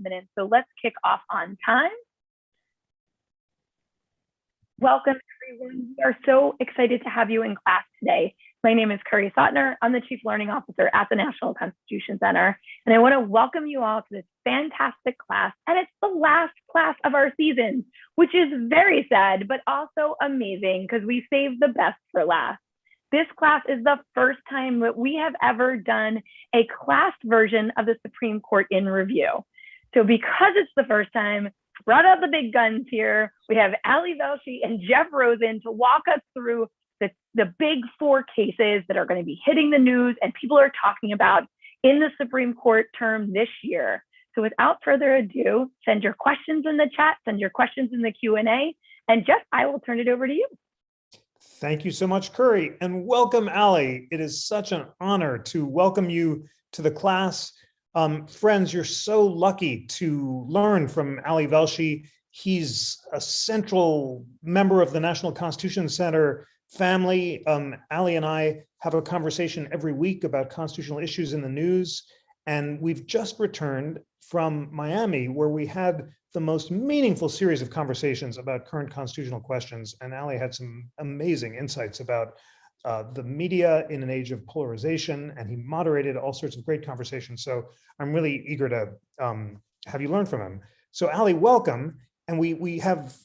minutes, so let's kick off on time. Welcome, everyone. We are so excited to have you in class today. My name is Curry Sotner. I'm the Chief Learning Officer at the National Constitution Center, and I want to welcome you all to this fantastic class, and it's the last class of our season, which is very sad, but also amazing because we saved the best for last. This class is the first time that we have ever done a class version of the Supreme Court in review. So because it's the first time, brought out the big guns here. We have Ali Velshi and Jeff Rosen to walk us through the big four cases that are going to be hitting the news and people are talking about in the Supreme Court term this year. So without further ado, send your questions in the chat, send your questions in the Q&A, and Jeff, I will turn it over to you. Thank you so much, Curry, and welcome, Ali. It is such an honor to welcome you to the class. Friends, you're so lucky to learn from Ali Velshi. He's a central member of the National Constitution Center family. Ali and I have a conversation every week about constitutional issues in the news, and we've just returned from Miami, where we had the most meaningful series of conversations about current constitutional questions. And Ali had some amazing insights about the media in an age of polarization, and he moderated all sorts of great conversations. So I'm really eager to have you learn from him. So Ali, welcome. And we have,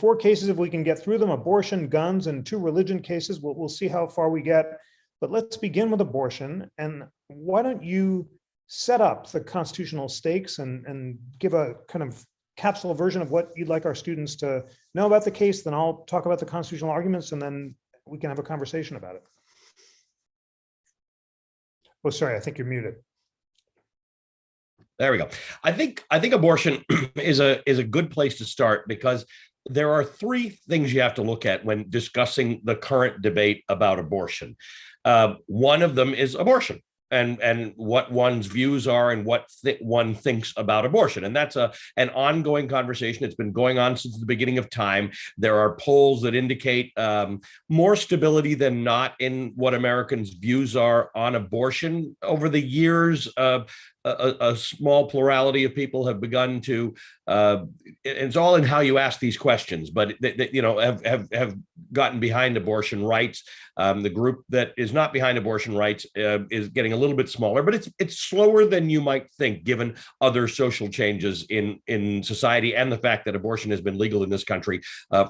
four cases if we can get through them: abortion, guns, and 2 religion cases. We'll see how far we get. But let's begin with abortion. And why don't you set up the constitutional stakes and give a kind of capsule version of what you'd like our students to know about the case. Then I'll talk about the constitutional arguments, and then we can have a conversation about it. Oh, sorry, I think you're muted. There we go. I think abortion is a good place to start, because there are 3 things you have to look at when discussing the current debate about abortion. One of them is abortion, and what one's views are and what one thinks about abortion. And that's an ongoing conversation. It's been going on since the beginning of time. There are polls that indicate more stability than not in what Americans' views are on abortion over the years. A small plurality of people have begun to, it's all in how you ask these questions, but have gotten behind abortion rights. The group that is not behind abortion rights is getting a little bit smaller, but it's slower than you might think, given other social changes in society and the fact that abortion has been legal in this country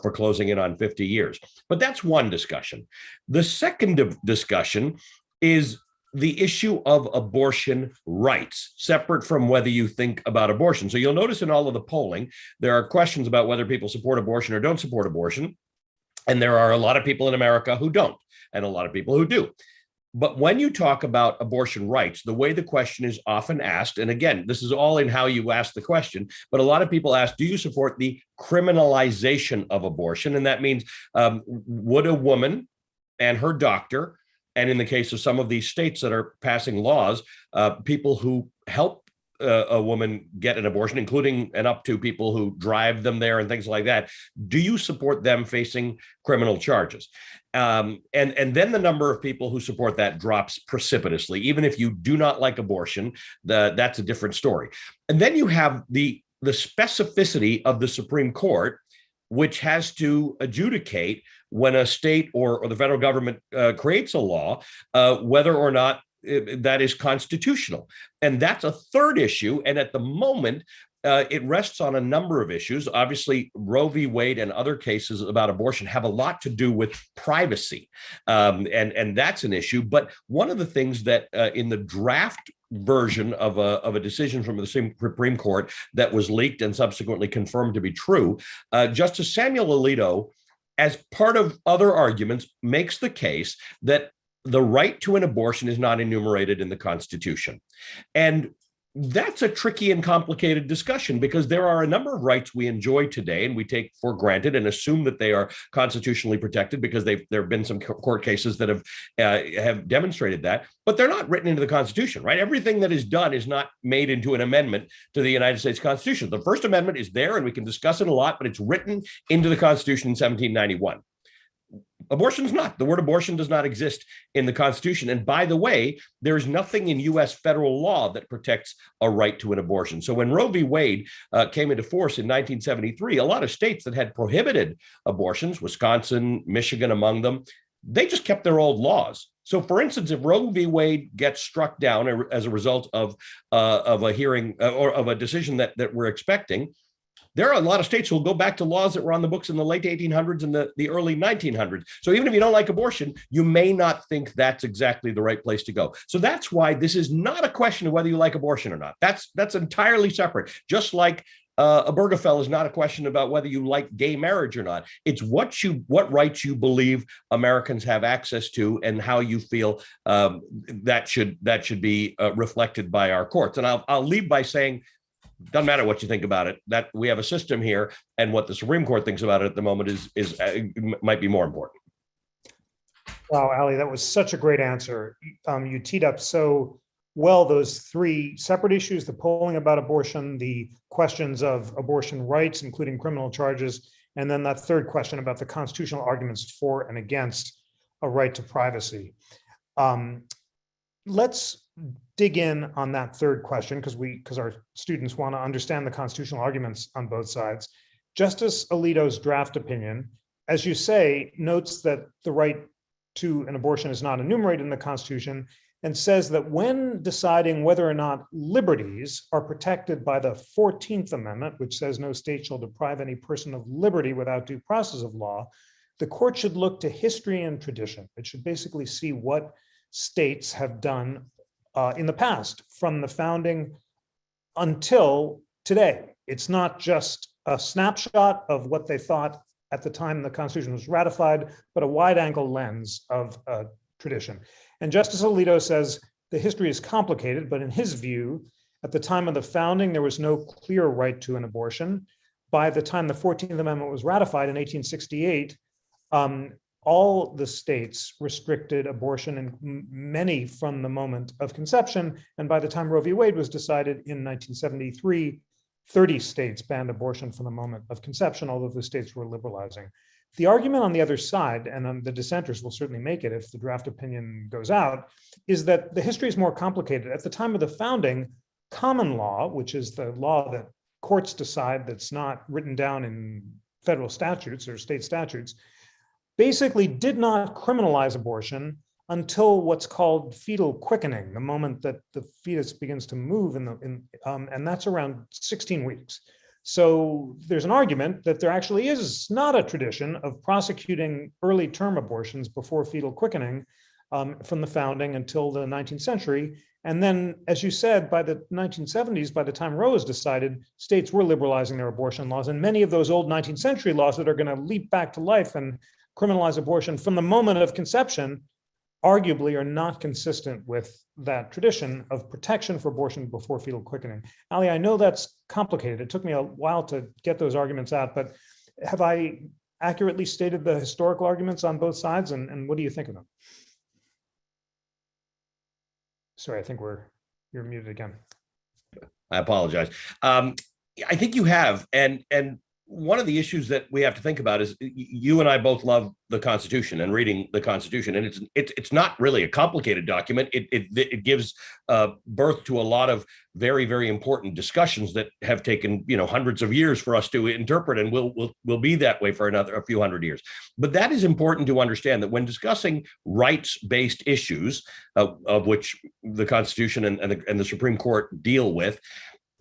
for closing in on 50 years. But that's one discussion. The second discussion is the issue of abortion rights, separate from whether you think about abortion. So you'll notice in all of the polling, there are questions about whether people support abortion or don't support abortion. And there are a lot of people in America who don't, and a lot of people who do. But when you talk about abortion rights, the way the question is often asked, and again, this is all in how you ask the question, but a lot of people ask, do you support the criminalization of abortion? And that means, would a woman and her doctor, and in the case of some of these states that are passing laws, people who help a woman get an abortion, including and up to people who drive them there and things like that, do you support them facing criminal charges? And then the number of people who support that drops precipitously. Even if you do not like abortion, that's a different story. And then you have the specificity of the Supreme Court, which has to adjudicate when a state or the federal government creates a law, whether or not that is constitutional. And that's a third issue. And at the moment, it rests on a number of issues. Obviously, Roe v. Wade and other cases about abortion have a lot to do with privacy. And that's an issue. But one of the things that in the draft version of a decision from the Supreme Court that was leaked and subsequently confirmed to be true, Justice Samuel Alito, as part of other arguments, makes the case that the right to an abortion is not enumerated in the Constitution. And that's a tricky and complicated discussion, because there are a number of rights we enjoy today and we take for granted and assume that they are constitutionally protected, because there have been some court cases that have demonstrated that, but they're not written into the Constitution, right? Everything that is done is not made into an amendment to the United States Constitution. The First Amendment is there and we can discuss it a lot, but it's written into the Constitution in 1791. Abortion's not. The word abortion does not exist in the Constitution. And by the way, there's nothing in U.S. federal law that protects a right to an abortion. So when Roe v. Wade came into force in 1973, a lot of states that had prohibited abortions, Wisconsin, Michigan among them, they just kept their old laws. So, for instance, if Roe v. Wade gets struck down as a result of a hearing or of a decision that we're expecting, there are a lot of states who will go back to laws that were on the books in the late 1800s and the early 1900s. So even if you don't like abortion, you may not think that's exactly the right place to go. So that's why this is not a question of whether you like abortion or not. That's entirely separate. Just like Obergefell is not a question about whether you like gay marriage or not. It's what rights you believe Americans have access to and how you feel that should be reflected by our courts. And I'll leave by saying, doesn't matter what you think about it, that we have a system here, and what the Supreme Court thinks about it at the moment is might be more important. Wow, Ali, that was such a great answer. You teed up so well those three separate issues: the polling about abortion, the questions of abortion rights, including criminal charges, and then that third question about the constitutional arguments for and against a right to privacy. Let's dig in on that third question because our students want to understand the constitutional arguments on both sides. Justice Alito's draft opinion, as you say, notes that the right to an abortion is not enumerated in the Constitution, and says that when deciding whether or not liberties are protected by the 14th Amendment, which says no state shall deprive any person of liberty without due process of law, the court should look to history and tradition. It should basically see what states have done in the past, from the founding until today. It's not just a snapshot of what they thought at the time the Constitution was ratified, but a wide-angle lens of tradition. And Justice Alito says the history is complicated, but in his view, at the time of the founding, there was no clear right to an abortion. By the time the 14th Amendment was ratified in 1868, all the states restricted abortion, and many from the moment of conception. And by the time Roe v. Wade was decided in 1973, 30 states banned abortion from the moment of conception, although the states were liberalizing. The argument on the other side, and the dissenters will certainly make it if the draft opinion goes out, is that the history is more complicated. At the time of the founding, common law, which is the law that courts decide that's not written down in federal statutes or state statutes, basically did not criminalize abortion until what's called fetal quickening, the moment that the fetus begins to move, and that's around 16 weeks. So there's an argument that there actually is not a tradition of prosecuting early term abortions before fetal quickening from the founding until the 19th century. And then, as you said, by the 1970s, by the time Roe was decided, states were liberalizing their abortion laws. And many of those old 19th century laws that are going to leap back to life and criminalize abortion from the moment of conception arguably are not consistent with that tradition of protection for abortion before fetal quickening. Ali, I know that's complicated. It took me a while to get those arguments out, but have I accurately stated the historical arguments on both sides? And what do you think of them? Sorry, I think you're muted again. I apologize. I think you have, and one of the issues that we have to think about is you and I both love the Constitution and reading the Constitution, and it's not really a complicated document. It gives birth to a lot of very, very important discussions that have taken hundreds of years for us to interpret, and will be that way for a few hundred years. But that is important to understand, that when discussing rights-based issues, of which the Constitution and the Supreme Court deal with,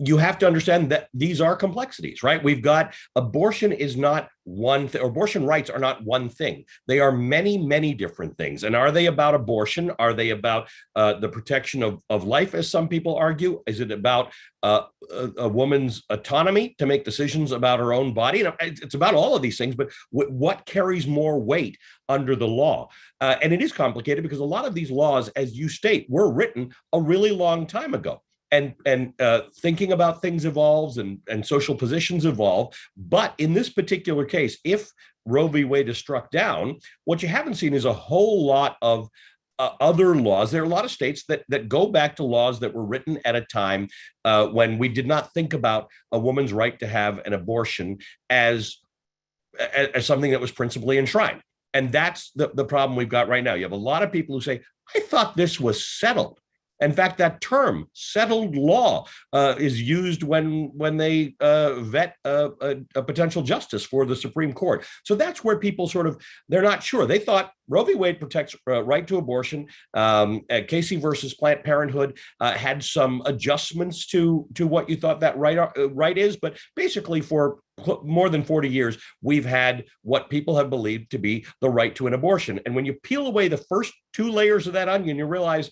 you have to understand that these are complexities, right? We've got abortion is not one thing, abortion rights are not one thing. They are many, many different things. And are they about abortion? Are they about the protection of life, as some people argue? Is it about a woman's autonomy to make decisions about her own body? It's about all of these things, but what carries more weight under the law? And it is complicated because a lot of these laws, as you state, were written a really long time ago. And thinking about things evolves, and social positions evolve. But in this particular case, if Roe v. Wade is struck down, what you haven't seen is a whole lot of other laws. There are a lot of states that go back to laws that were written at a time when we did not think about a woman's right to have an abortion as something that was principally enshrined. And that's the problem we've got right now. You have a lot of people who say, I thought this was settled. In fact, that term, settled law, is used when they vet a potential justice for the Supreme Court. So that's where people they're not sure. They thought Roe v. Wade protects right to abortion. Casey versus Planned Parenthood had some adjustments to what you thought that right is. But basically, for more than 40 years, we've had what people have believed to be the right to an abortion. And when you peel away the first two layers of that onion, you realize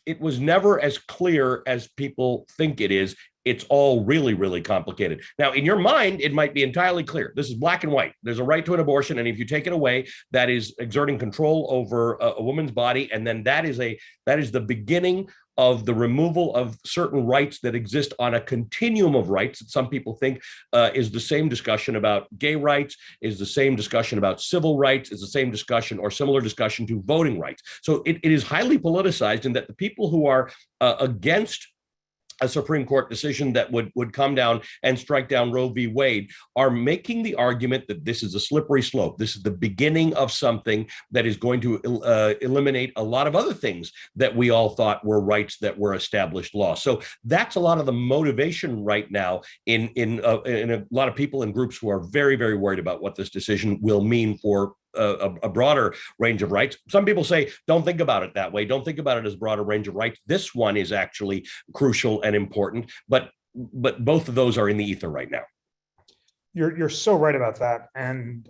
it was never as clear as people think it is. It's all really, really complicated. Now, in your mind, it might be entirely clear. This is black and white. There's a right to an abortion, and if you take it away, that is exerting control over a woman's body, and then that is the beginning of the removal of certain rights that exist on a continuum of rights that some people think is the same discussion about gay rights, is the same discussion about civil rights, is the same discussion or similar discussion to voting rights. So it is highly politicized in that the people who are against a Supreme Court decision that would come down and strike down Roe v. Wade are making the argument that this is a slippery slope. This is the beginning of something that is going to eliminate a lot of other things that we all thought were rights that were established law. So that's a lot of the motivation right now in a lot of people and groups who are very, very worried about what this decision will mean for a broader range of rights. Some people say, don't think about it that way. Don't think about it as a broader range of rights. This one is actually crucial and important, but both of those are in the ether right now. You're so right about that, and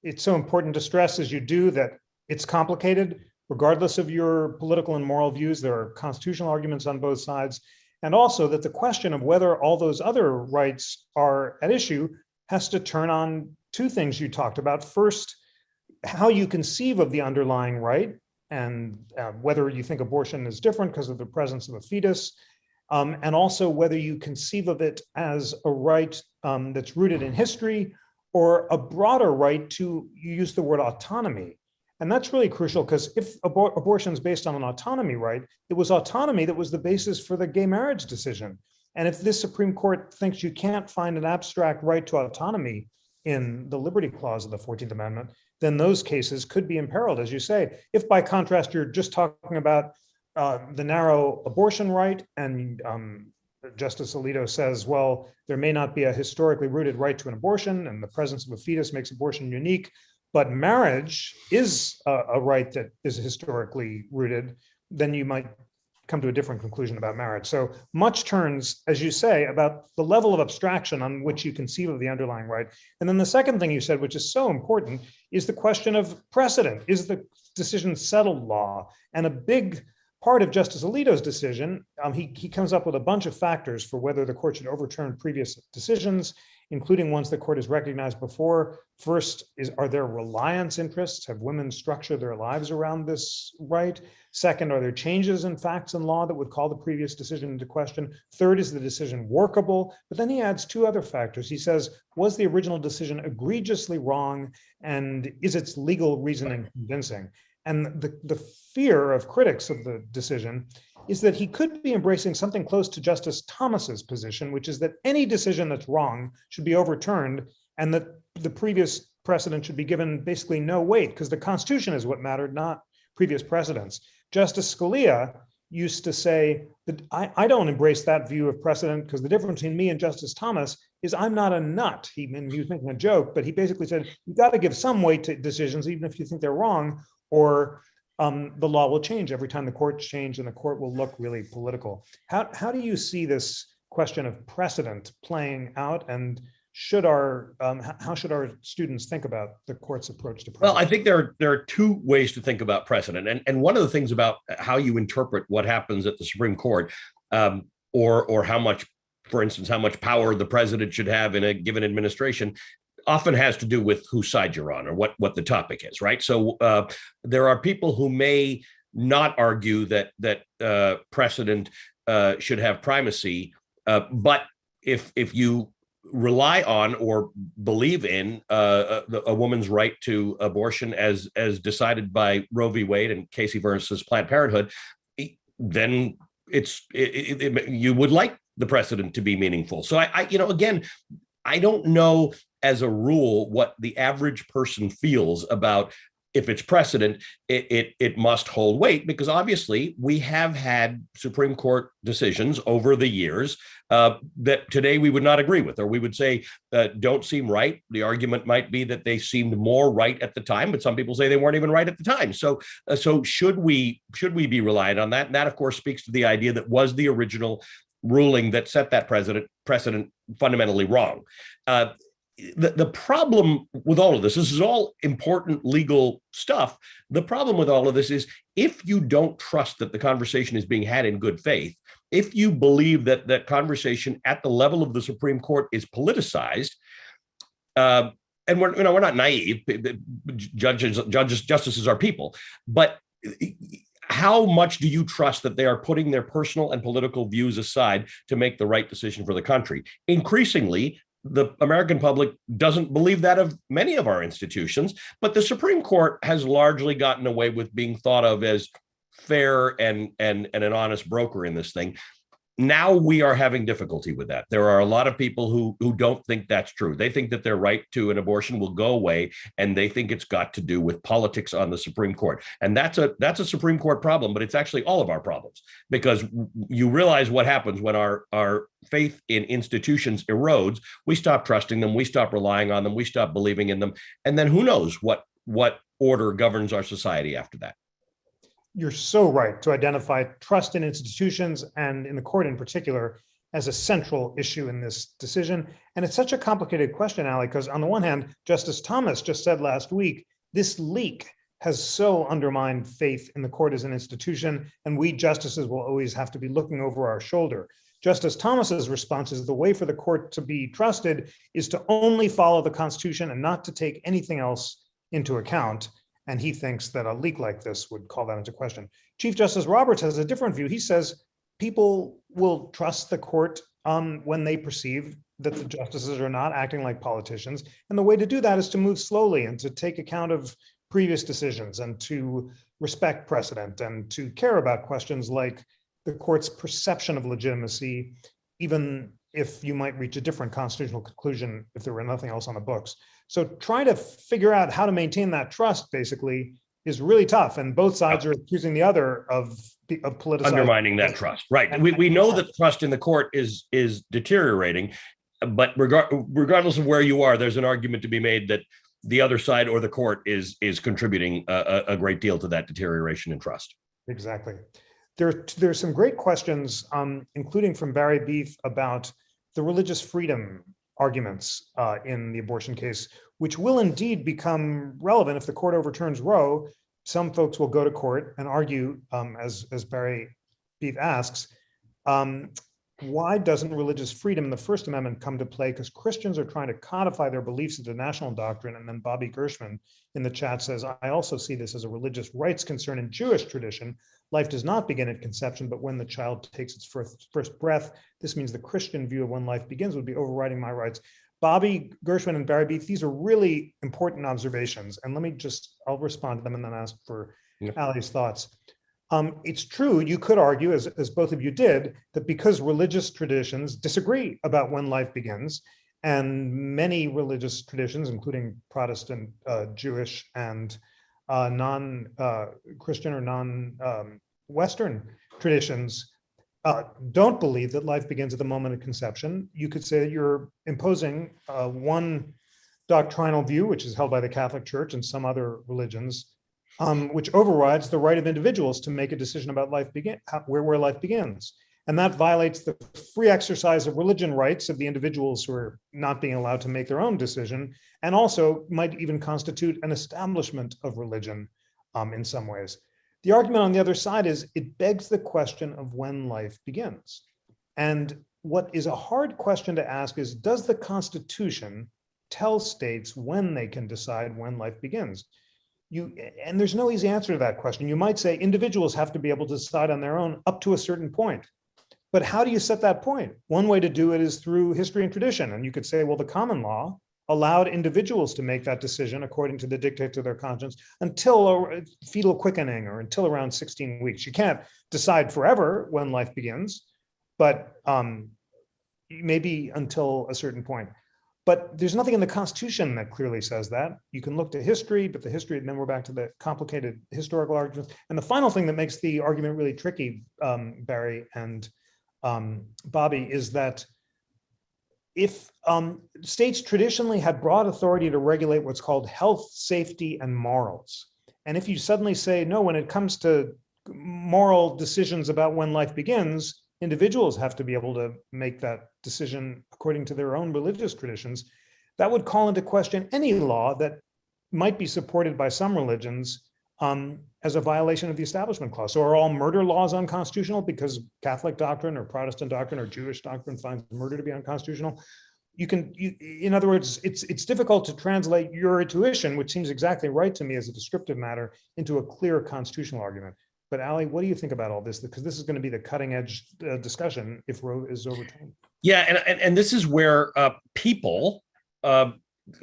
it's so important to stress as you do that it's complicated, regardless of your political and moral views. There are constitutional arguments on both sides, and also that the question of whether all those other rights are at issue has to turn on two things you talked about. First, how you conceive of the underlying right, and whether you think abortion is different because of the presence of a fetus, and also whether you conceive of it as a right that's rooted in history or a broader right to, you use the word autonomy. And that's really crucial, because if abortion is based on an autonomy right, it was autonomy that was the basis for the gay marriage decision. And if this Supreme Court thinks you can't find an abstract right to autonomy in the Liberty Clause of the 14th Amendment, then those cases could be imperiled, as you say. If by contrast, you're just talking about the narrow abortion right, and Justice Alito says, well, there may not be a historically rooted right to an abortion, and the presence of a fetus makes abortion unique, but marriage is a right that is historically rooted, then you might come to a different conclusion about marriage. So much turns, as you say, about the level of abstraction on which you conceive of the underlying right. And then the second thing you said, which is so important, is the question of precedent. Is the decision settled law? And a big part of Justice Alito's decision, he comes up with a bunch of factors for whether the court should overturn previous decisions, including ones the court has recognized before. First, are there reliance interests? Have women structured their lives around this right? Second, are there changes in facts and law that would call the previous decision into question? Third, is the decision workable? But then he adds two other factors. He says, was the original decision egregiously wrong? And is its legal reasoning convincing? And the fear of critics of the decision is that he could be embracing something close to Justice Thomas's position, which is that any decision that's wrong should be overturned, and that the previous precedent should be given basically no weight, because the Constitution is what mattered, not previous precedents. Justice Scalia used to say that I don't embrace that view of precedent, because the difference between me and Justice Thomas is I'm not a nut. He was making a joke, but he basically said, you got to give some weight to decisions, even if you think they're wrong, or the law will change every time the courts change, and the court will look really political. How do you see this question of precedent playing out, and how should our students think about the court's approach to precedent? Well, I think there are two ways to think about precedent, and one of the things about how you interpret what happens at the Supreme Court, or how much, for instance, how much power the president should have in a given administration, often has to do with whose side you're on, or what the topic is, right? So there are people who may not argue that precedent should have primacy, but if you rely on or believe in a woman's right to abortion as decided by Roe v. Wade and Casey versus Planned Parenthood, then you would like the precedent to be meaningful. So I again, I don't know as a rule what the average person feels about. If it's precedent, it must hold weight, because obviously we have had Supreme Court decisions over the years that today we would not agree with, or we would say don't seem right. The argument might be that they seemed more right at the time, but some people say they weren't even right at the time. So should we be reliant on that? And that, of course, speaks to the idea that was the original ruling that set that precedent fundamentally wrong. The problem with all of this is all important legal stuff. The problem with all of this is, if you don't trust that the conversation is being had in good faith, if you believe that that conversation at the level of the Supreme Court is politicized, and we're not naive, justices are people, but how much do you trust that they are putting their personal and political views aside to make the right decision for the country? Increasingly, the American public doesn't believe that of many of our institutions, but the Supreme Court has largely gotten away with being thought of as fair and an honest broker in this thing. Now we are having difficulty with that. There are a lot of people who don't think that's true. They think that their right to an abortion will go away, and they think it's got to do with politics on the Supreme Court. And that's a Supreme Court problem, but it's actually all of our problems, because you realize what happens when our faith in institutions erodes. We stop trusting them, we stop relying on them, we stop believing in them, and then who knows what order governs our society after that. You're so right to identify trust in institutions, and in the court in particular, as a central issue in this decision. And it's such a complicated question, Ali, because on the one hand, Justice Thomas just said last week, this leak has so undermined faith in the court as an institution, and we justices will always have to be looking over our shoulder. Justice Thomas's response is the way for the court to be trusted is to only follow the Constitution and not to take anything else into account. And he thinks that a leak like this would call that into question. Chief Justice Roberts has a different view. He says people will trust the court when they perceive that the justices are not acting like politicians. And the way to do that is to move slowly and to take account of previous decisions and to respect precedent and to care about questions like the court's perception of legitimacy, even if you might reach a different constitutional conclusion if there were nothing else on the books. So trying to figure out how to maintain that trust basically is really tough. And both sides are accusing the other of politicizing. Undermining that trust. Right. We know that trust in the court is deteriorating, but regardless of where you are, there's an argument to be made that the other side or the court is contributing a great deal to that deterioration in trust. Exactly. There's some great questions, including from Barry Beef, about the religious freedom arguments in the abortion case, which will indeed become relevant if the court overturns Roe. Some folks will go to court and argue, as Barry Beef asks, why doesn't religious freedom in the First Amendment come to play? Because Christians are trying to codify their beliefs into national doctrine. And then Bobby Gershman in the chat says, I also see this as a religious rights concern in Jewish tradition. Life does not begin at conception, but when the child takes its first breath. This means the Christian view of when life begins would be overriding my rights. Bobby Gershman and Barry Beef, these are really important observations. And I'll respond to them and then ask for Ali's thoughts. It's true, you could argue, as both of you did, that because religious traditions disagree about when life begins, and many religious traditions, including Protestant, Jewish, and non-Christian or non-Western traditions, don't believe that life begins at the moment of conception. You could say that you're imposing one doctrinal view, which is held by the Catholic Church and some other religions, which overrides the right of individuals to make a decision about where life begins. And that violates the free exercise of religion rights of the individuals who are not being allowed to make their own decision, and also might even constitute an establishment of religion in some ways. The argument on the other side is it begs the question of when life begins. And what is a hard question to ask is, does the Constitution tell states when they can decide when life begins? And there's no easy answer to that question. You might say individuals have to be able to decide on their own up to a certain point. But how do you set that point? One way to do it is through history and tradition. And you could say, well, the common law allowed individuals to make that decision according to the dictates of their conscience until fetal quickening or until around 16 weeks. You can't decide forever when life begins, but maybe until a certain point. But there's nothing in the Constitution that clearly says that. You can look to history, but the history, and then we're back to the complicated historical arguments. And the final thing that makes the argument really tricky, Barry and Bobby, is that if states traditionally had broad authority to regulate what's called health, safety, and morals, and if you suddenly say, no, when it comes to moral decisions about when life begins, individuals have to be able to make that decision according to their own religious traditions, that would call into question any law that might be supported by some religions as a violation of the Establishment Clause. So are all murder laws unconstitutional because Catholic doctrine or Protestant doctrine or Jewish doctrine finds murder to be unconstitutional? In other words, it's difficult to translate your intuition, which seems exactly right to me as a descriptive matter, into a clear constitutional argument. But Ali, what do you think about all this? Because this is going to be the cutting edge discussion if Roe is overturned. Yeah, and this is where people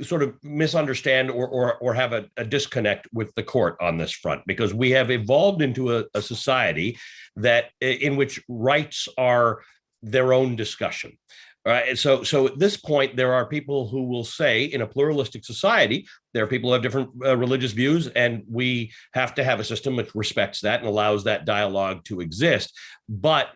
sort of misunderstand or have a disconnect with the court on this front, because we have evolved into a society that in which rights are their own discussion. Right. So at this point, there are people who will say in a pluralistic society, there are people who have different religious views, and we have to have a system which respects that and allows that dialogue to exist. But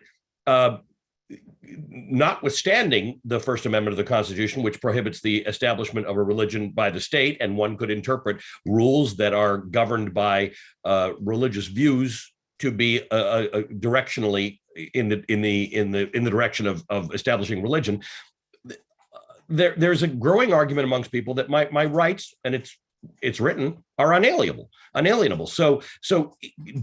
notwithstanding the First Amendment of the Constitution, which prohibits the establishment of a religion by the state, and one could interpret rules that are governed by religious views to be directionally in the direction of establishing religion. There's a growing argument amongst people that my rights, and it's written, are unalienable. So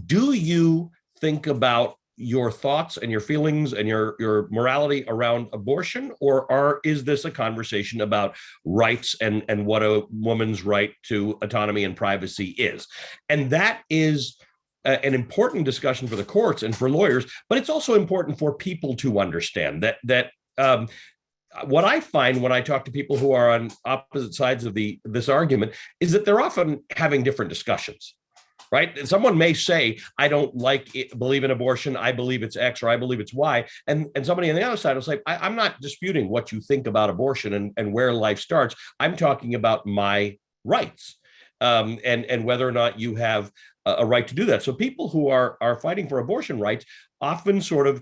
do you think about your thoughts and your feelings and your morality around abortion, or is this a conversation about rights and what a woman's right to autonomy and privacy is? And that is an important discussion for the courts and for lawyers, but it's also important for people to understand that what I find when I talk to people who are on opposite sides of this argument is that they're often having different discussions, right? Someone may say, I don't believe in abortion, I believe it's X, or I believe it's Y. And somebody on the other side will say, I'm not disputing what you think about abortion and where life starts. I'm talking about my rights and whether or not you have a right to do that. So people who are fighting for abortion rights often sort of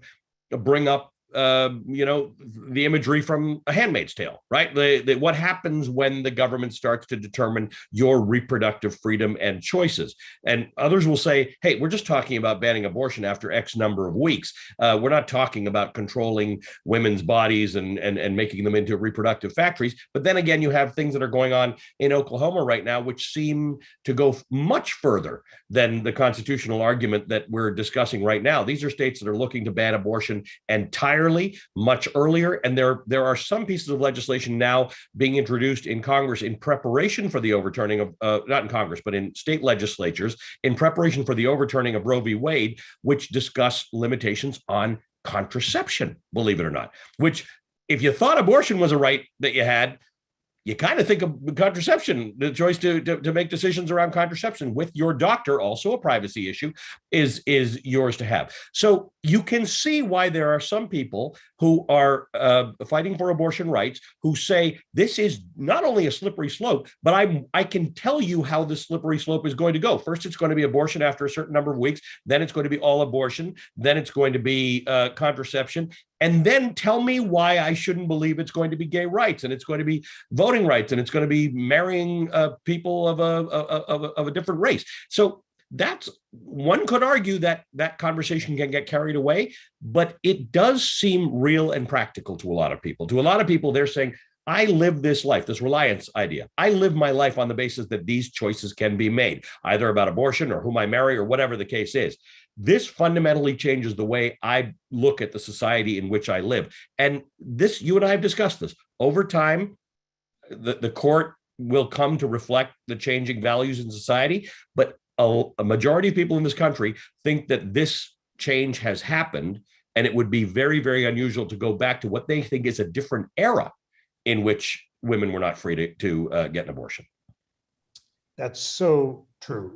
bring up the imagery from A Handmaid's Tale, right? What happens when the government starts to determine your reproductive freedom and choices? And others will say, hey, we're just talking about banning abortion after X number of weeks. We're not talking about controlling women's bodies and making them into reproductive factories. But then again, you have things that are going on in Oklahoma right now, which seem to go much further than the constitutional argument that we're discussing right now. These are states that are looking to ban abortion entirely much earlier. And there are some pieces of legislation now being introduced in Congress in preparation for the overturning of, not in Congress, but in state legislatures, in preparation for the overturning of Roe v. Wade, which discuss limitations on contraception, believe it or not, which if you thought abortion was a right that you had, you kind of think of contraception, the choice to make decisions around contraception with your doctor, also a privacy issue, is yours to have. So you can see why there are some people who are fighting for abortion rights who say this is not only a slippery slope, but I can tell you how the slippery slope is going to go. First, it's going to be abortion after a certain number of weeks. Then it's going to be all abortion. Then it's going to be contraception. And then tell me why I shouldn't believe it's going to be gay rights, and it's going to be voting rights, and it's going to be marrying people of a different race. So that's, one could argue that conversation can get carried away, but it does seem real and practical to a lot of people. To a lot of people, they're saying, I live this life, this reliance idea. I live my life on the basis that these choices can be made, either about abortion or whom I marry or whatever the case is. This fundamentally changes the way I look at the society in which I live. And this, you and I have discussed this. Over time, the court will come to reflect the changing values in society, but a majority of people in this country think that this change has happened, and it would be very, very unusual to go back to what they think is a different era in which women were not free to get an abortion. That's so true.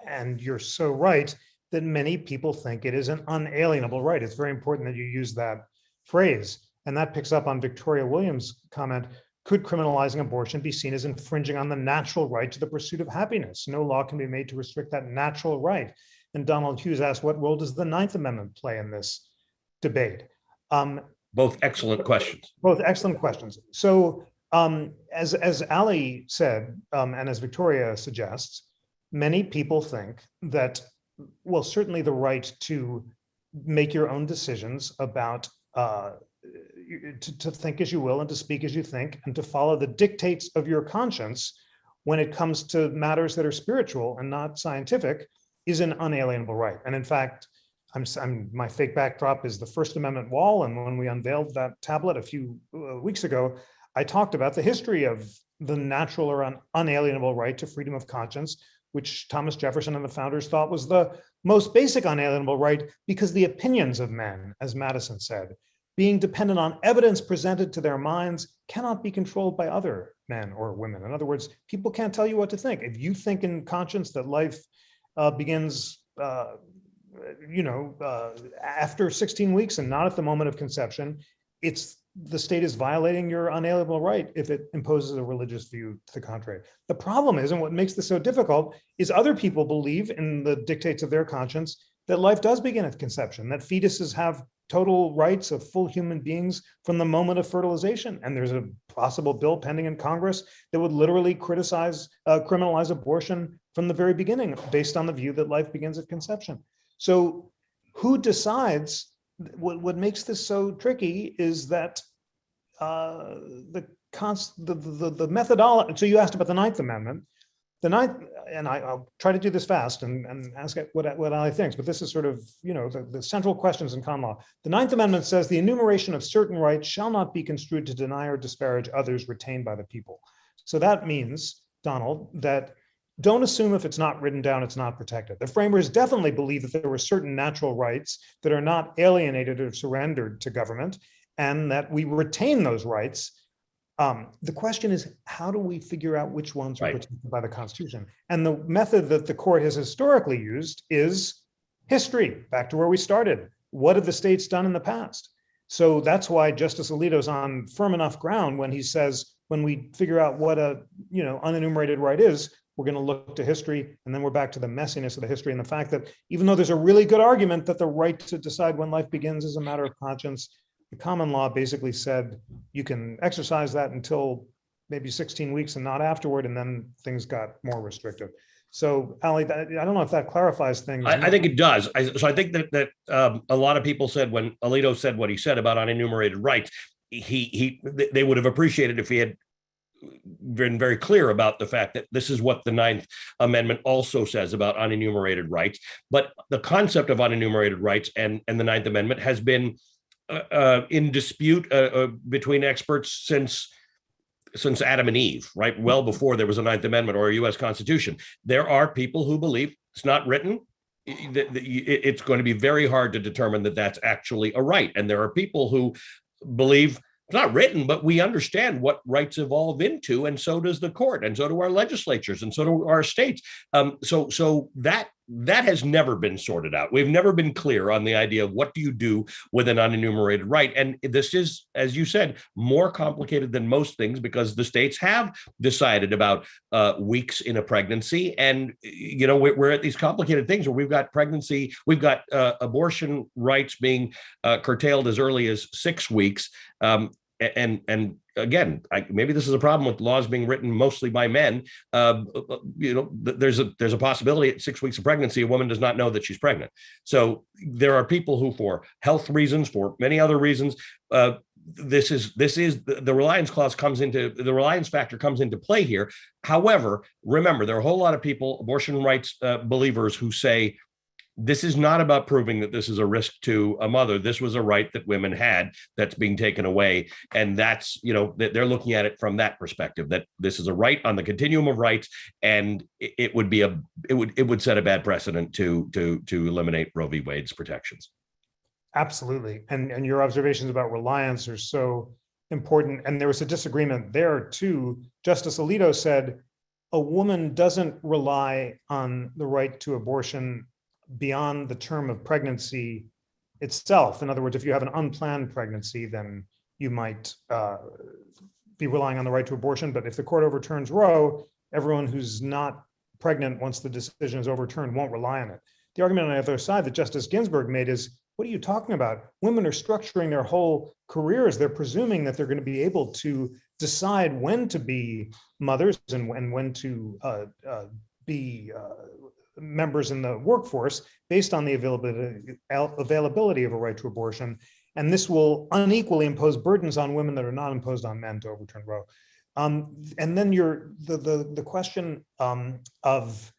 And you're so right that many people think it is an unalienable right. It's very important that you use that phrase. And that picks up on Victoria Williams' comment, could criminalizing abortion be seen as infringing on the natural right to the pursuit of happiness? No law can be made to restrict that natural right. And Donald Hughes asked, what role does the Ninth Amendment play in this debate? Both excellent questions. Both excellent questions. So as Ali said, and as Victoria suggests, many people think that, well, certainly the right to make your own decisions about to think as you will and to speak as you think and to follow the dictates of your conscience when it comes to matters that are spiritual and not scientific is an unalienable right. And in fact, my fake backdrop is the First Amendment wall. And when we unveiled that tablet a few weeks ago, I talked about the history of the natural or unalienable right to freedom of conscience, which Thomas Jefferson and the founders thought was the most basic unalienable right because the opinions of men, as Madison said, being dependent on evidence presented to their minds, cannot be controlled by other men or women. In other words, people can't tell you what to think. If you think in conscience that life begins after 16 weeks and not at the moment of conception, the state is violating your unalienable right if it imposes a religious view to the contrary. The problem is, and what makes this so difficult, is other people believe in the dictates of their conscience that life does begin at conception, that fetuses have total rights of full human beings from the moment of fertilization. And there's a possible bill pending in Congress that would literally criminalize abortion from the very beginning based on the view that life begins at conception. So who decides? What makes this so tricky is that the methodology. So you asked about the Ninth Amendment. The Ninth, and I'll try to do this fast and ask what Ali thinks, but this is sort of, the central questions in common law. The Ninth Amendment says the enumeration of certain rights shall not be construed to deny or disparage others retained by the people. So that means, Donald, that don't assume if it's not written down, it's not protected. The framers definitely believe that there were certain natural rights that are not alienated or surrendered to government, and that we retain those rights. The question is, how do we figure out which ones are protected by the Constitution? And the method that the court has historically used is history, back to where we started. What have the states done in the past? So that's why Justice Alito's on firm enough ground when he says, when we figure out what a unenumerated right is, we're going to look to history, and then we're back to the messiness of the history and the fact that even though there's a really good argument that the right to decide when life begins is a matter of conscience, the common law basically said you can exercise that until maybe 16 weeks and not afterward, and then things got more restrictive. So, Ali, I don't know if that clarifies things. I think it does. So I think that a lot of people said when Alito said what he said about unenumerated rights, they would have appreciated if he had been very clear about the fact that this is what the Ninth Amendment also says about unenumerated rights. But the concept of unenumerated rights and the Ninth Amendment has been in dispute between experts since Adam and Eve, right? Well before there was a Ninth Amendment or a U.S. Constitution. There are people who believe it's not written. It's going to be very hard to determine that that's actually a right. And there are people who believe it's not written, but we understand what rights evolve into, and so does the court, and so do our legislatures, and so do our states. So that has never been sorted out. We've never been clear on the idea of what do you do with an unenumerated right. And this is, as you said, more complicated than most things because the states have decided about weeks in a pregnancy. And, we're at these complicated things where we've got pregnancy, we've got abortion rights being curtailed as early as 6 weeks. And again, maybe this is a problem with laws being written mostly by men. There's a possibility at 6 weeks of pregnancy, a woman does not know that she's pregnant. So there are people who, for health reasons, for many other reasons, this is the reliance clause the reliance factor comes into play here. However, remember, there are a whole lot of people, abortion rights believers, who say, this is not about proving that this is a risk to a mother. This was a right that women had that's being taken away. And that's, they're looking at it from that perspective, that this is a right on the continuum of rights. And it would set a bad precedent to eliminate Roe v. Wade's protections. Absolutely. And your observations about reliance are so important. And there was a disagreement there too. Justice Alito said, a woman doesn't rely on the right to abortion beyond the term of pregnancy itself. In other words, if you have an unplanned pregnancy, then you might be relying on the right to abortion, but if the court overturns Roe, everyone who's not pregnant once the decision is overturned won't rely on it. The argument on the other side that Justice Ginsburg made is, what are you talking about? Women are structuring their whole careers. They're presuming that they're going to be able to decide when to be mothers and when to be members in the workforce based on the availability of a right to abortion. And this will unequally impose burdens on women that are not imposed on men to overturn Roe. And then the question of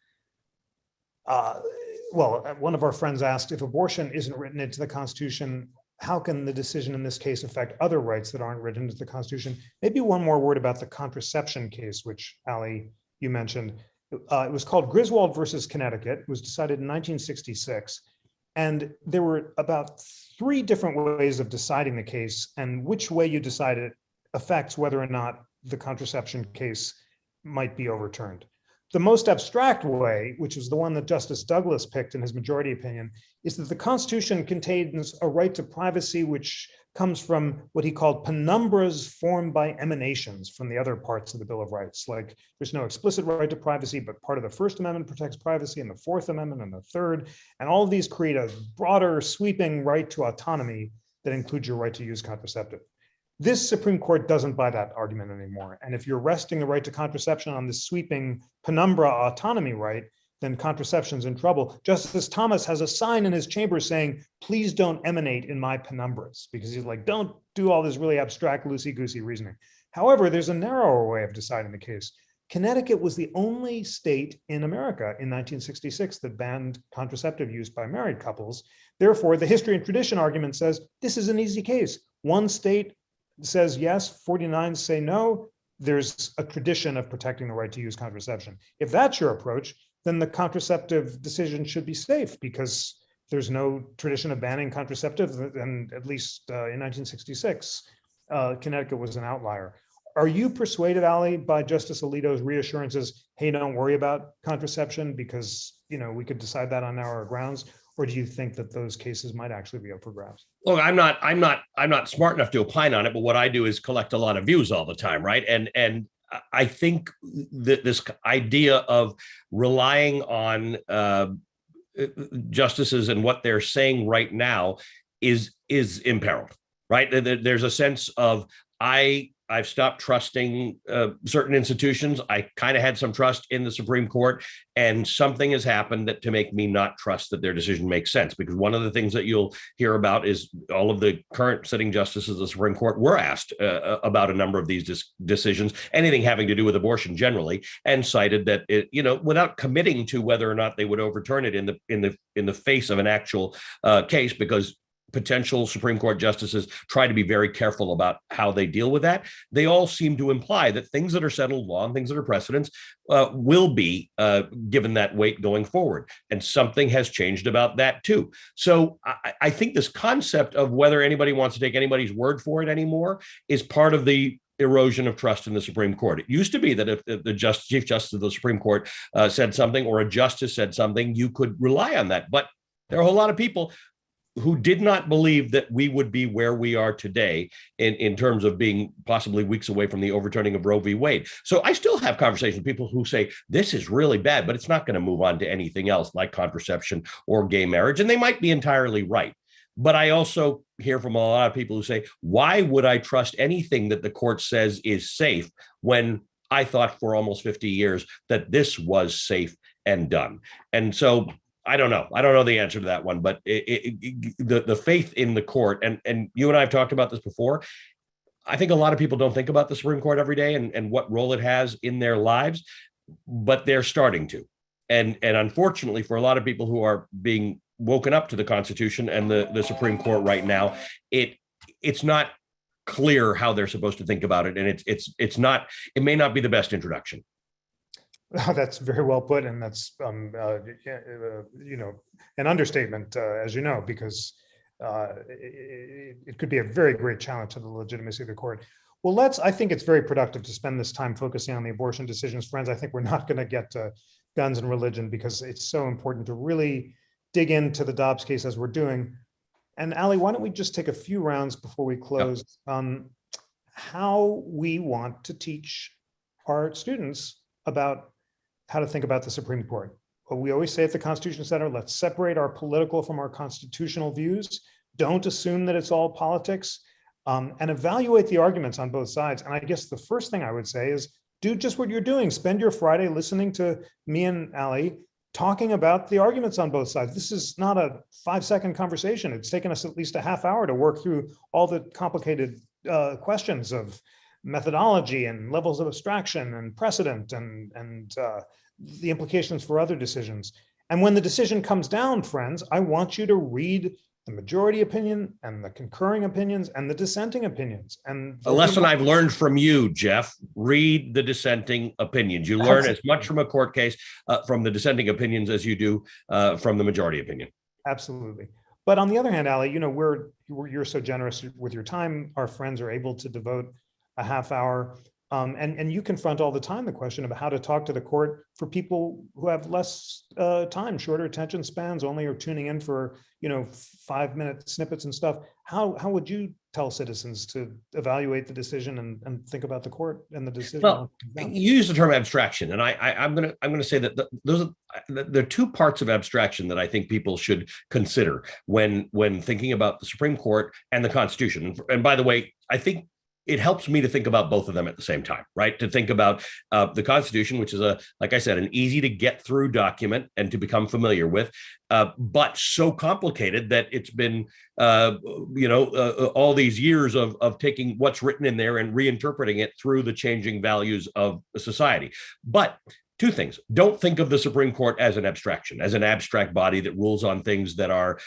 one of our friends asked, if abortion isn't written into the Constitution, how can the decision in this case affect other rights that aren't written into the Constitution? Maybe one more word about the contraception case, which Ali, you mentioned. It was called Griswold versus Connecticut. It was decided in 1966. And there were about 3 different ways of deciding the case, and which way you decide it affects whether or not the contraception case might be overturned. The most abstract way, which is the one that Justice Douglas picked in his majority opinion, is that the Constitution contains a right to privacy which comes from what he called penumbras formed by emanations from the other parts of the Bill of Rights. Like, there's no explicit right to privacy, but part of the First Amendment protects privacy, and the Fourth Amendment and the Third, and all of these create a broader sweeping right to autonomy that includes your right to use contraceptive. This Supreme Court doesn't buy that argument anymore. And if you're resting the right to contraception on this sweeping penumbra autonomy right, then contraception's in trouble. Justice Thomas has a sign in his chamber saying, please don't emanate in my penumbras, because he's like, don't do all this really abstract, loosey-goosey reasoning. However, there's a narrower way of deciding the case. Connecticut was the only state in America in 1966 that banned contraceptive use by married couples. Therefore, the history and tradition argument says this is an easy case. One state says yes, 49 say no. There's a tradition of protecting the right to use contraception. If that's your approach, then the contraceptive decision should be safe, because there's no tradition of banning contraceptives, and at least in 1966, Connecticut was an outlier. Are you persuaded, Ali, by Justice Alito's reassurances, hey, don't worry about contraception because we could decide that on our grounds? Or do you think that those cases might actually be up for grabs? Look, I'm not smart enough to opine on it, but what I do is collect a lot of views all the time, right? And I think that this idea of relying on justices and what they're saying right now is imperiled, right? There's a sense of I've stopped trusting certain institutions. I kind of had some trust in the Supreme Court, and something has happened to make me not trust that their decision makes sense. Because one of the things that you'll hear about is all of the current sitting justices of the Supreme Court were asked about a number of these decisions, anything having to do with abortion generally, and cited that without committing to whether or not they would overturn it in the face of an actual case, because potential Supreme Court justices try to be very careful about how they deal with that. They all seem to imply that things that are settled law and things that are precedents will be given that weight going forward. And something has changed about that too. So I think this concept of whether anybody wants to take anybody's word for it anymore is part of the erosion of trust in the Supreme Court. It used to be that if the Chief Justice of the Supreme Court said something, or a justice said something, you could rely on that. But there are a whole lot of people who did not believe that we would be where we are today in terms of being possibly weeks away from the overturning of Roe v. Wade. So I still have conversations with people who say, this is really bad, but it's not going to move on to anything else like contraception or gay marriage. And they might be entirely right. But I also hear from a lot of people who say, why would I trust anything that the court says is safe when I thought for almost 50 years that this was safe and done? And so I don't know. I don't know the answer to that one, but the faith in the court, and you and I have talked about this before. I think a lot of people don't think about the Supreme Court every day and what role it has in their lives, but they're starting to. And unfortunately, for a lot of people who are being woken up to the Constitution and the Supreme Court right now, it's not clear how they're supposed to think about it, and it may not be the best introduction. Oh, that's very well put, and that's an understatement, as you know, because it could be a very great challenge to the legitimacy of the court. Well, I think it's very productive to spend this time focusing on the abortion decisions, friends. I think we're not going to get to guns and religion because it's so important to really dig into the Dobbs case as we're doing. And Ali, why don't we just take a few rounds before we close? Yep. how we want to teach our students about how to think about the Supreme Court. But we always say at the Constitution Center, let's separate our political from our constitutional views. Don't assume that it's all politics, and evaluate the arguments on both sides. And I guess the first thing I would say is do just what you're doing. Spend your Friday listening to me and Ali talking about the arguments on both sides. This is not a 5-second conversation. It's taken us at least a half hour to work through all the complicated questions of methodology and levels of abstraction and precedent and the implications for other decisions. And when the decision comes down, friends, I want you to read the majority opinion and the concurring opinions and the dissenting opinions. And a lesson I've learned from you, Jeff, read the dissenting opinions. You learn as much from a court case from the dissenting opinions as you do from the majority opinion. Absolutely. But on the other hand, Ali, you're so generous with your time. Our friends are able to devote a half hour. And you confront all the time the question of how to talk to the court for people who have less time, shorter attention spans, only are tuning in for 5-minute snippets and stuff. How would you tell citizens to evaluate the decision and think about the court and the decision? Well, you use the term abstraction, and I'm gonna say that there are two parts of abstraction that I think people should consider when thinking about the Supreme Court and the Constitution. And by the way, I think it helps me to think about both of them at the same time, right? To think about the Constitution, which is like I said, an easy to get through document and to become familiar with, but so complicated that it's been, all these years of taking what's written in there and reinterpreting it through the changing values of society. But two things. Don't think of the Supreme Court as an abstraction, as an abstract body that rules on things that are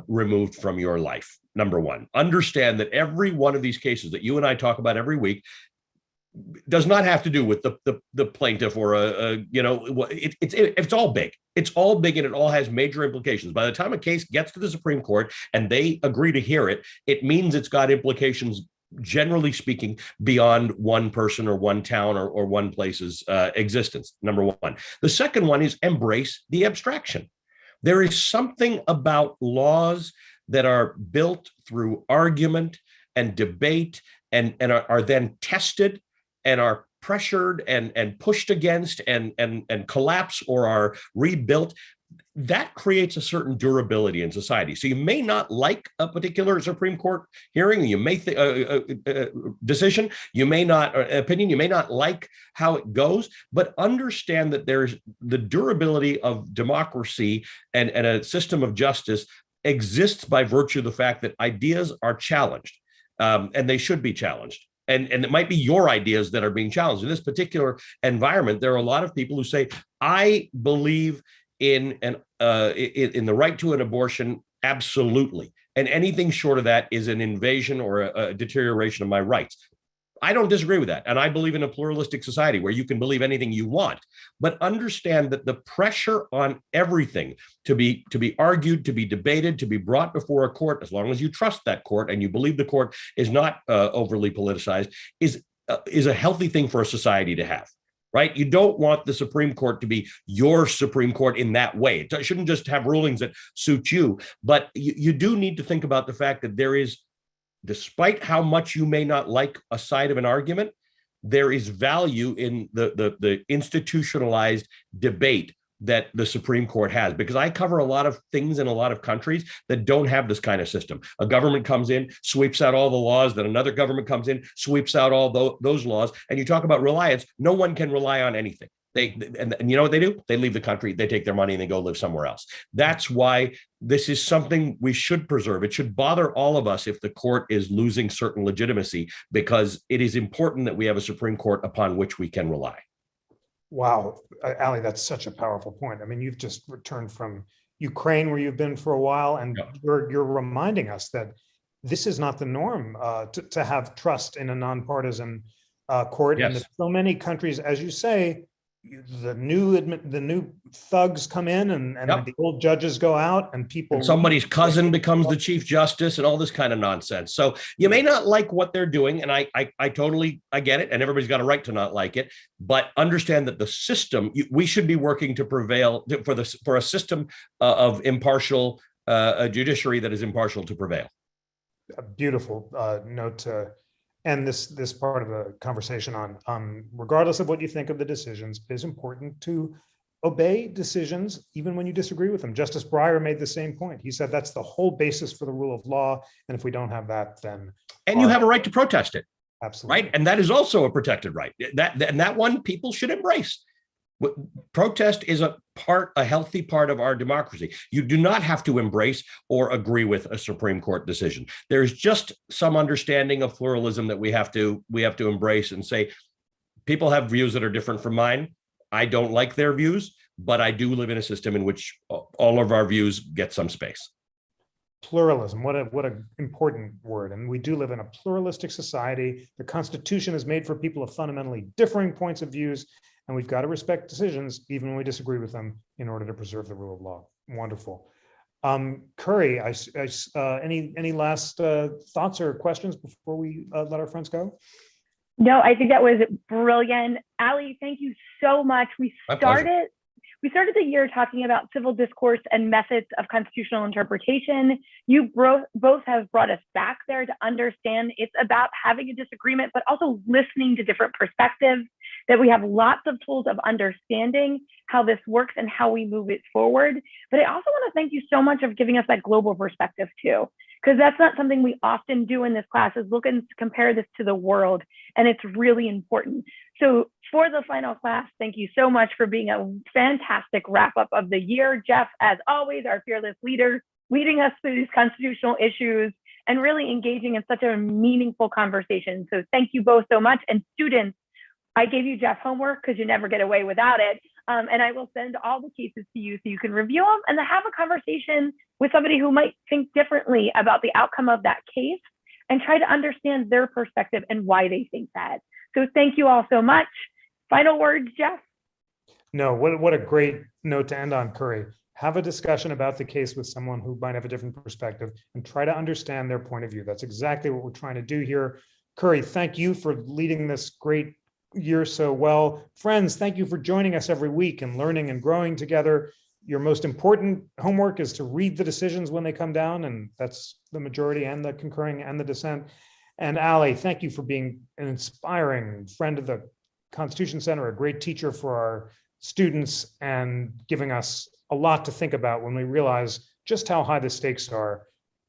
removed from your life. Number one, understand that every one of these cases that you and I talk about every week does not have to do with the plaintiff or it's all big. It's all big and it all has major implications. By the time a case gets to the Supreme Court and they agree to hear it, it means it's got implications, generally speaking, beyond one person or one town or one place's existence. Number one. The second one is embrace the abstraction. There is something about laws that are built through argument and debate and are then tested and are pressured and pushed against and collapse or are rebuilt. That creates a certain durability in society. So you may not like a particular Supreme Court hearing, you may decision, you may not opinion, you may not like how it goes, but understand that there's the durability of democracy and a system of justice exists by virtue of the fact that ideas are challenged, and they should be challenged. And it might be your ideas that are being challenged. In this particular environment, there are a lot of people who say, I believe in the right to an abortion, absolutely. And anything short of that is an invasion or a deterioration of my rights. I don't disagree with that. And I believe in a pluralistic society where you can believe anything you want, but understand that the pressure on everything to be argued, to be debated, to be brought before a court, as long as you trust that court and you believe the court is not overly politicized, is a healthy thing for a society to have. Right? You don't want the Supreme Court to be your Supreme Court in that way. It shouldn't just have rulings that suit you, but you do need to think about the fact that there is, despite how much you may not like a side of an argument, there is value in the institutionalized debate that the Supreme Court has, because I cover a lot of things in a lot of countries that don't have this kind of system. A government comes in, sweeps out all the laws, then another government comes in, sweeps out all those laws. And you talk about reliance, no one can rely on anything. And you know what they do? They leave the country, they take their money and they go live somewhere else. That's why this is something we should preserve. It should bother all of us if the court is losing certain legitimacy, because it is important that we have a Supreme Court upon which we can rely. Wow, Ali, that's such a powerful point. I mean, you've just returned from Ukraine, where you've been for a while, and you're reminding us that this is not the norm to have trust in a nonpartisan court. Yes. And that so many countries, as you say, the new thugs come in and the old judges go out, and people. And somebody's cousin becomes the chief justice and all this kind of nonsense. So you may not like what they're doing, and I totally get it, and everybody's got a right to not like it. But understand that the system, we should be working to prevail for a system of impartial a judiciary that is impartial to prevail. A beautiful note to end this part of the conversation on regardless of what you think of the decisions, it is important to obey decisions even when you disagree with them. Justice Breyer made the same point. He said that's the whole basis for the rule of law, and if we don't have that, then and you have a right to protest it. Absolutely. Right, and that is also a protected right. That one people should embrace. Protest is a healthy part of our democracy. You do not have to embrace or agree with a Supreme Court decision. There's just some understanding of pluralism that we have to embrace and say, people have views that are different from mine. I don't like their views, but I do live in a system in which all of our views get some space. Pluralism, what an important word. And we do live in a pluralistic society. The Constitution is made for people of fundamentally differing points of views, and we've got to respect decisions even when we disagree with them in order to preserve the rule of law. Wonderful. Curry, any last thoughts or questions before we let our friends go? No, I think that was brilliant. Ali, thank you so much. We started the year talking about civil discourse and methods of constitutional interpretation. You both have brought us back there to understand it's about having a disagreement, but also listening to different perspectives, that we have lots of tools of understanding how this works and how we move it forward. But I also want to thank you so much for giving us that global perspective too, because that's not something we often do in this class, is look and compare this to the world. And it's really important. So for the final class, thank you so much for being a fantastic wrap up of the year. Jeff, as always, our fearless leader, leading us through these constitutional issues and really engaging in such a meaningful conversation. So thank you both so much. And students, I gave you Jeff homework because you never get away without it. And I will send all the cases to you so you can review them and then have a conversation with somebody who might think differently about the outcome of that case and try to understand their perspective and why they think that. So thank you all so much. Final words, Jeff? No, what a great note to end on, Curry. Have a discussion about the case with someone who might have a different perspective and try to understand their point of view. That's exactly what we're trying to do here. Curry, thank you for leading this great year so well. Friends, thank you for joining us every week and learning and growing together. Your most important homework is to read the decisions when they come down, and that's the majority and the concurring and the dissent. And Ali, thank you for being an inspiring friend of the Constitution Center, a great teacher for our students, and giving us a lot to think about when we realize just how high the stakes are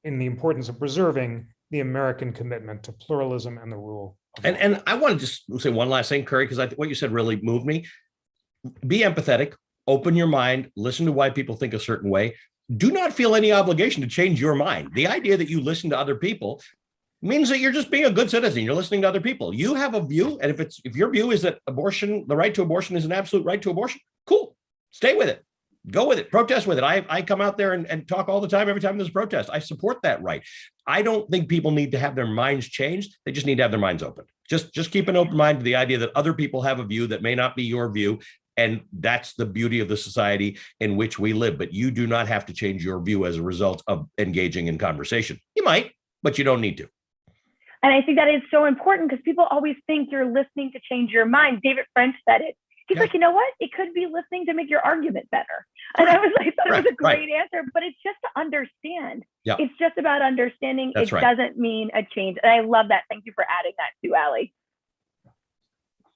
in the importance of preserving the American commitment to pluralism and the rule. And I want to just say one last thing, Curry, because what you said really moved me. Be empathetic, open your mind, listen to why people think a certain way. Do not feel any obligation to change your mind. The idea that you listen to other people means that you're just being a good citizen. You're listening to other people. You have a view, and if your view is that abortion, the right to abortion is an absolute right to abortion, cool. Stay with it. Go with it. Protest with it. I come out there and talk all the time. Every time there's a protest, I support that right. I don't think people need to have their minds changed. They just need to have their minds open. Just keep an open mind to the idea that other people have a view that may not be your view. And that's the beauty of the society in which we live. But you do not have to change your view as a result of engaging in conversation. You might, but you don't need to. And I think that is so important because people always think you're listening to change your mind. David French said it. He's like, you know what? It could be listening to make your argument better. And I was like, it was a great answer, but it's just to understand. Yeah. It's just about understanding. That's it doesn't mean a change. And I love that. Thank you for adding that too, Ali.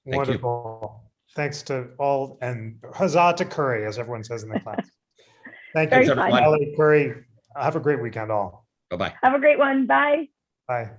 Wonderful. Thanks to all, and huzzah to Curry, as everyone says in the class. Thank you, Very fun. Ali, Curry. Have a great weekend all. Bye-bye. Have a great one. Bye. Bye.